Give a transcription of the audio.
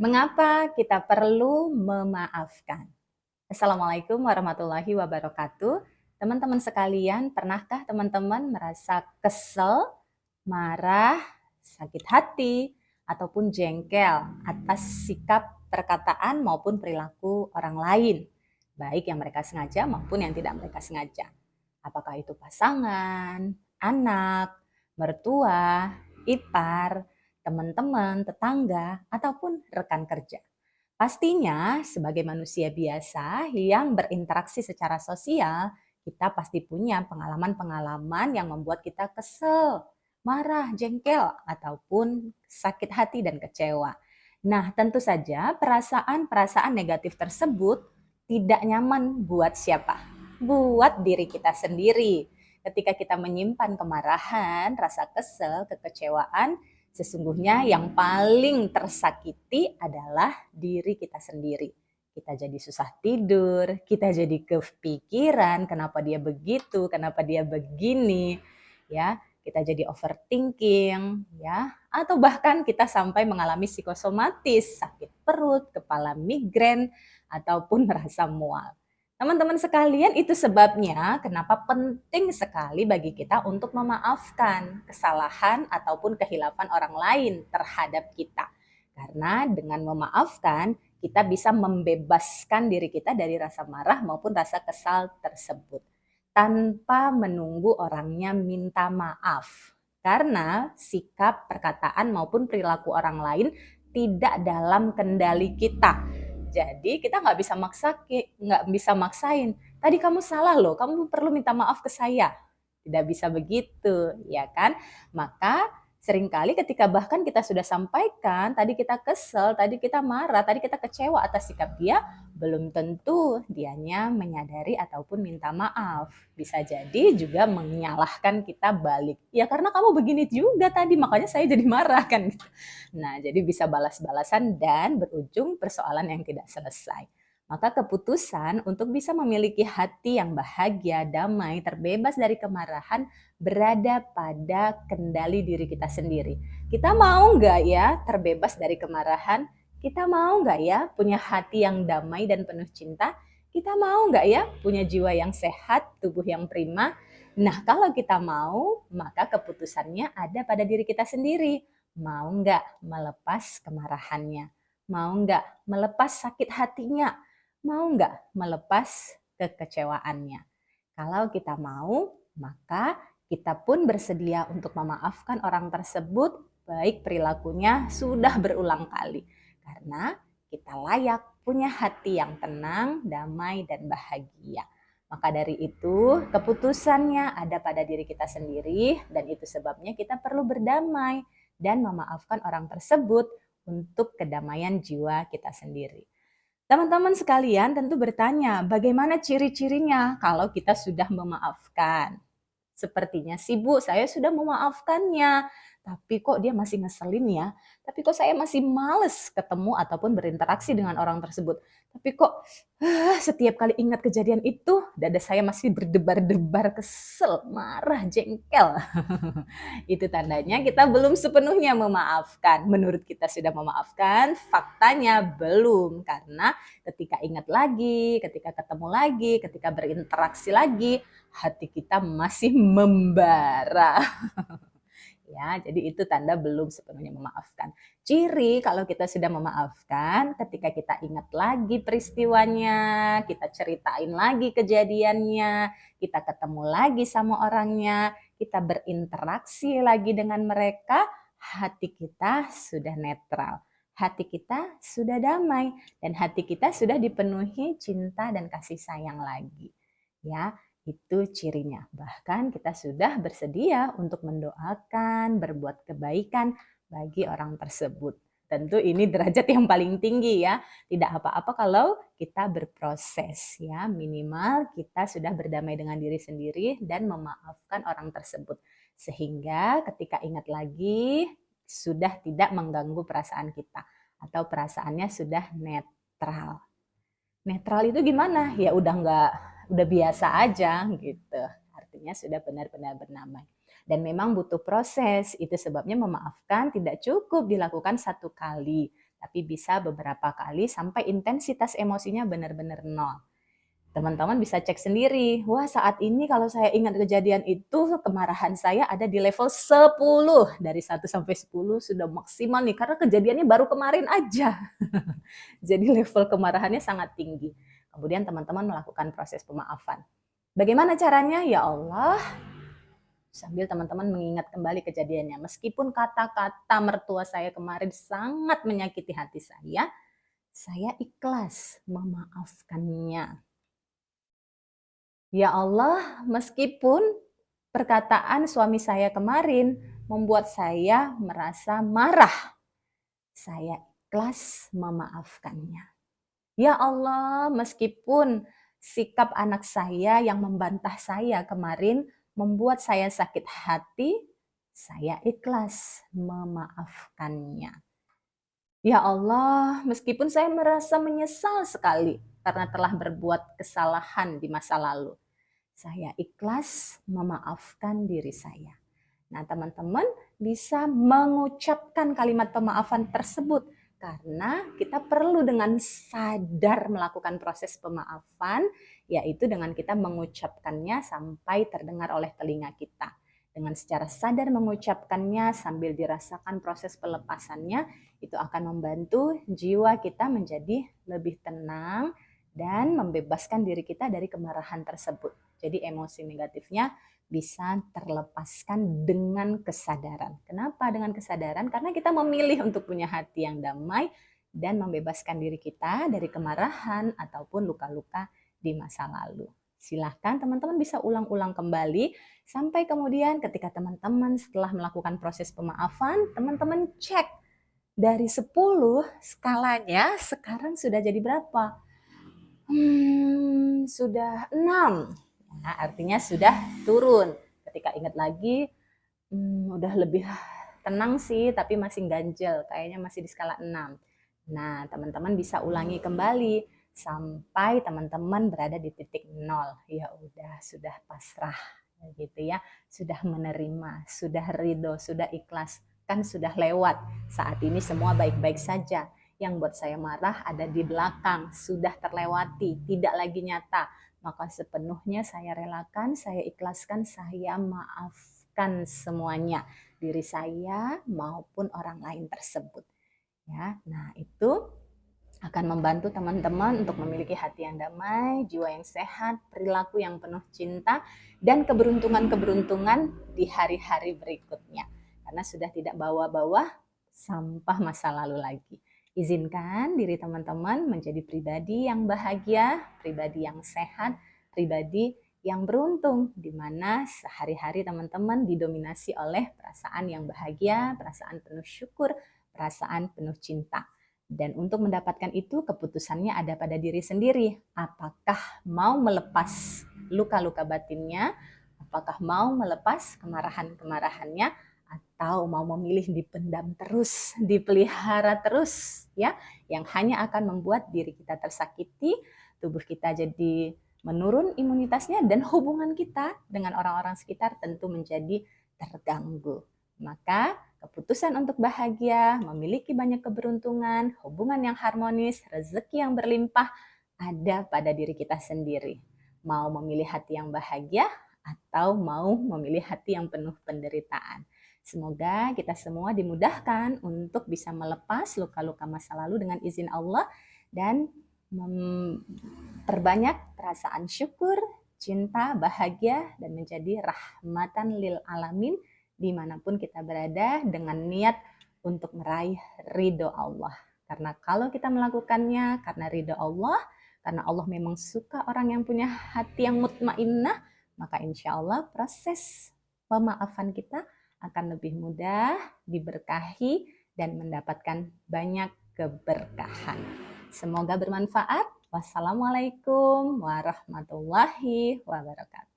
Mengapa kita perlu memaafkan? Assalamualaikum warahmatullahi wabarakatuh. Teman-teman sekalian, pernahkah teman-teman merasa kesel, marah, sakit hati, ataupun jengkel atas sikap, perkataan, maupun perilaku orang lain? Baik yang mereka sengaja maupun yang tidak mereka sengaja. Apakah itu pasangan, anak, mertua, ipar, teman-teman, tetangga, ataupun rekan kerja. Pastinya sebagai manusia biasa yang berinteraksi secara sosial, kita pasti punya pengalaman-pengalaman yang membuat kita kesel, marah, jengkel, ataupun sakit hati dan kecewa. Nah, tentu saja perasaan-perasaan negatif tersebut tidak nyaman buat siapa? Buat diri kita sendiri. Ketika kita menyimpan kemarahan, rasa kesel, kekecewaan, sesungguhnya yang paling tersakiti adalah diri kita sendiri. Kita jadi susah tidur, kita jadi kepikiran kenapa dia begitu, kenapa dia begini, ya. Kita jadi overthinking, ya. Atau bahkan kita sampai mengalami psikosomatis, sakit perut, kepala migrain, ataupun merasa mual. Teman-teman sekalian, itu sebabnya kenapa penting sekali bagi kita untuk memaafkan kesalahan ataupun kehilafan orang lain terhadap kita. Karena dengan memaafkan, kita bisa membebaskan diri kita dari rasa marah maupun rasa kesal tersebut. Tanpa menunggu orangnya minta maaf. Karena sikap, perkataan maupun perilaku orang lain tidak dalam kendali kita. Jadi kita nggak bisa maksain. Tadi kamu salah loh, kamu perlu minta maaf ke saya. Tidak bisa begitu, ya kan? Maka seringkali ketika bahkan kita sudah sampaikan, tadi kita kesel, tadi kita marah, tadi kita kecewa atas sikap dia, belum tentu dianya menyadari ataupun minta maaf. Bisa jadi juga menyalahkan kita balik. Ya karena kamu begini juga tadi, makanya saya jadi marah kan. Nah, jadi bisa balas-balasan dan berujung persoalan yang tidak selesai. Maka keputusan untuk bisa memiliki hati yang bahagia, damai, terbebas dari kemarahan berada pada kendali diri kita sendiri. Kita mau nggak ya terbebas dari kemarahan? Kita mau nggak ya punya hati yang damai dan penuh cinta? Kita mau nggak ya punya jiwa yang sehat, tubuh yang prima? Nah, kalau kita mau, maka keputusannya ada pada diri kita sendiri. Mau nggak melepas kemarahannya? Mau nggak melepas sakit hatinya? Mau nggak melepas kekecewaannya? Kalau kita mau, maka kita pun bersedia untuk memaafkan orang tersebut, baik perilakunya sudah berulang kali. Karena kita layak punya hati yang tenang, damai, dan bahagia. Maka dari itu, keputusannya ada pada diri kita sendiri, dan itu sebabnya kita perlu berdamai dan memaafkan orang tersebut untuk kedamaian jiwa kita sendiri. Teman-teman sekalian tentu bertanya, bagaimana ciri-cirinya kalau kita sudah memaafkan? Sepertinya sih Bu, saya sudah memaafkannya, tapi kok dia masih ngeselin ya, tapi kok saya masih males ketemu ataupun berinteraksi dengan orang tersebut. Tapi kok setiap kali ingat kejadian itu, dada saya masih berdebar-debar, kesel, marah, jengkel. Itu tandanya kita belum sepenuhnya memaafkan. Menurut kita sudah memaafkan, faktanya belum. Karena ketika ingat lagi, ketika ketemu lagi, ketika berinteraksi lagi, hati kita masih membara. Ya, jadi itu tanda belum sepenuhnya memaafkan. Ciri kalau kita sudah memaafkan, ketika kita ingat lagi peristiwanya, kita ceritain lagi kejadiannya, kita ketemu lagi sama orangnya, kita berinteraksi lagi dengan mereka, hati kita sudah netral. Hati kita sudah damai dan hati kita sudah dipenuhi cinta dan kasih sayang lagi. Ya, itu cirinya. Bahkan kita sudah bersedia untuk mendoakan, berbuat kebaikan bagi orang tersebut. Tentu ini derajat yang paling tinggi ya. Tidak apa-apa kalau kita berproses ya. Minimal kita sudah berdamai dengan diri sendiri dan memaafkan orang tersebut. Sehingga ketika ingat lagi sudah tidak mengganggu perasaan kita. Atau perasaannya sudah netral. Netral itu gimana? Ya udah biasa aja gitu. Artinya sudah benar-benar bernamai. Dan memang butuh proses. Itu sebabnya memaafkan tidak cukup dilakukan satu kali, tapi bisa beberapa kali sampai intensitas emosinya benar-benar nol. Teman-teman bisa cek sendiri, wah saat ini kalau saya ingat kejadian itu, kemarahan saya ada di level 10. Dari 1 sampai 10 sudah maksimal nih, karena kejadiannya baru kemarin aja. Jadi level kemarahannya sangat tinggi. Kemudian teman-teman melakukan proses pemaafan. Bagaimana caranya? Ya Allah, sambil teman-teman mengingat kembali kejadiannya. Meskipun kata-kata mertua saya kemarin sangat menyakiti hati saya ikhlas memaafkannya. Ya Allah, meskipun perkataan suami saya kemarin membuat saya merasa marah, saya ikhlas memaafkannya. Ya Allah, meskipun sikap anak saya yang membantah saya kemarin membuat saya sakit hati, saya ikhlas memaafkannya. Ya Allah, meskipun saya merasa menyesal sekali karena telah berbuat kesalahan di masa lalu, saya ikhlas memaafkan diri saya. Nah, teman-teman bisa mengucapkan kalimat pemaafan tersebut karena kita perlu dengan sadar melakukan proses pemaafan, yaitu dengan kita mengucapkannya sampai terdengar oleh telinga kita. Dengan secara sadar mengucapkannya sambil dirasakan proses pelepasannya, itu akan membantu jiwa kita menjadi lebih tenang dan membebaskan diri kita dari kemarahan tersebut. Jadi emosi negatifnya bisa terlepaskan dengan kesadaran. Kenapa dengan kesadaran? Karena kita memilih untuk punya hati yang damai dan membebaskan diri kita dari kemarahan ataupun luka-luka di masa lalu. Silahkan teman-teman bisa ulang-ulang kembali sampai kemudian ketika teman-teman setelah melakukan proses pemaafan, teman-teman cek dari 10 skalanya sekarang sudah jadi berapa? Sudah 6. Nah, artinya sudah turun. Ketika ingat lagi, udah lebih tenang sih, tapi masih ganjel. Kayaknya masih di skala 6. Nah, teman-teman bisa ulangi kembali sampai teman-teman berada di titik 0. Ya udah, sudah pasrah gitu ya. Sudah menerima, sudah ridho, sudah ikhlas. Kan sudah lewat. Saat ini semua baik-baik saja. Yang buat saya marah ada di belakang, sudah terlewati, tidak lagi nyata. Maka sepenuhnya saya relakan, saya ikhlaskan, saya maafkan semuanya, diri saya maupun orang lain tersebut. Ya, nah itu akan membantu teman-teman untuk memiliki hati yang damai, jiwa yang sehat, perilaku yang penuh cinta, dan keberuntungan-keberuntungan di hari-hari berikutnya. Karena sudah tidak bawa-bawa sampah masa lalu lagi. Izinkan diri teman-teman menjadi pribadi yang bahagia, pribadi yang sehat, pribadi yang beruntung, di mana sehari-hari teman-teman didominasi oleh perasaan yang bahagia, perasaan penuh syukur, perasaan penuh cinta. Dan untuk mendapatkan itu, keputusannya ada pada diri sendiri. Apakah mau melepas luka-luka batinnya, apakah mau melepas kemarahan-kemarahannya, atau mau memilih dipendam terus, dipelihara terus, ya, yang hanya akan membuat diri kita tersakiti, tubuh kita jadi menurun imunitasnya, dan hubungan kita dengan orang-orang sekitar tentu menjadi terganggu. Maka keputusan untuk bahagia, memiliki banyak keberuntungan, hubungan yang harmonis, rezeki yang berlimpah ada pada diri kita sendiri. Mau memilih hati yang bahagia atau mau memilih hati yang penuh penderitaan. Semoga kita semua dimudahkan untuk bisa melepas luka-luka masa lalu dengan izin Allah dan memperbanyak perasaan syukur, cinta, bahagia, dan menjadi rahmatan lil alamin dimanapun kita berada dengan niat untuk meraih ridho Allah. Karena kalau kita melakukannya karena ridho Allah, karena Allah memang suka orang yang punya hati yang mutmainnah, maka insya Allah proses pemaafan kita akan lebih mudah, diberkahi, dan mendapatkan banyak keberkahan. Semoga bermanfaat. Wassalamualaikum warahmatullahi wabarakatuh.